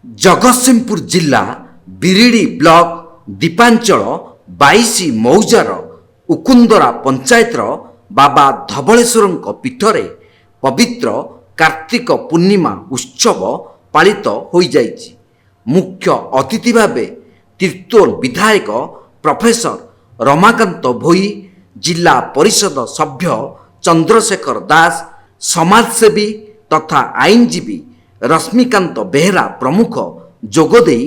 जगतसिंहपुर जिला बिरिडी ब्लॉक दीपांचल 22 मौजार उकुंदरा पंचायतर बाबा धवलेश्वर पीठरे पवित्र कार्तिक पूर्णिमा उत्सव पालित हो जाइछि। मुख्य अतिथि भावे तीर्तोल विधायक प्रोफेसर रमाकांत भोई, जिला परिषद सभ्य चंद्रशेखर दास, समाजसेवी तथा आईनजीवी रश्मिकांत बेहरा प्रमुख जोगदे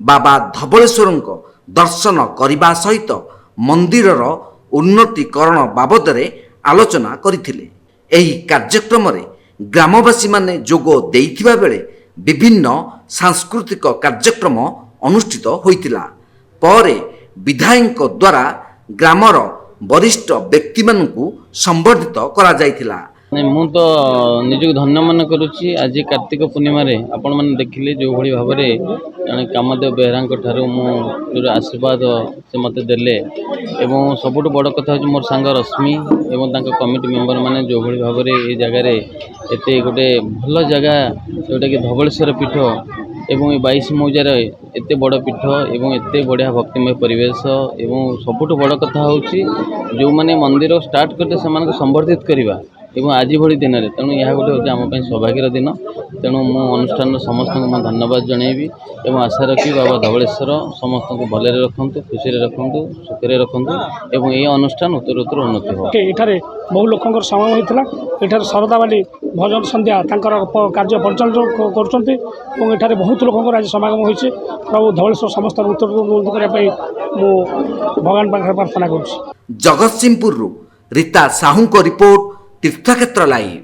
बाबा धवलेश्वर दर्शन करने सहित मंदिरर उन्नतीकरण बाबद आलोचना करथिले। एही कार्यक्रम रे ग्रामवासी माने जोग देइथिबा बेले विभिन्न सांस्कृतिक कार्यक्रम अनुष्ठित होइतिला। परे विधायक द्वारा ग्रामर वरिष्ठ व्यक्ति मानकु संबर्धित करा जाइतिला। मु तो निजक धन्य मन करुच्ची। आज कार्तिक पूर्णिमा आपण मैंने देखिले जो भाई भाव में जड़े कामदेव बेहरा जो आशीर्वाद से मत देले एवं सबुठ बड़ कथा हूँ मोर सांग रश्मि एवं कमिटी मेंबर माने जो भाई भाव में ये जगार एत गोटे भल जगह जोटा कि धवलेश्वर पीठ एवं 22 मौजार एत बड़ पीठ एवं एत बढ़िया भक्तिमय परिवेश एवं सबुठ बड़ कथा हूँ जो मैंने मंदिर स्टार्ट करते से संबर्धित करवा एवं आज भली दिन में तेणु यह गोटे हूँ आम सौभाग्यर दिन। तेणु मु अनुष्ठान समस्त को धन्यवाद जनइबी एवं आशा रखी बाबा धवलेश्वर समस्त को भले रखु, खुशी रखु, सुखी रखु एवं ये अनुष्ठान उत्तर उत्तर उन्नति हो। ये बहु लोक समागम होता है। शरदा बाली भजन संध्या कार्य परिचालन कर बहुत लोक आज समागम होती। प्रभु धवलेश्वर समस्त उत्तर करने भगवान पाखे प्रार्थना कर। जगतसिंहपुर रीता साहू को रिपोर्ट तीर्थक्षेत्र लाइव।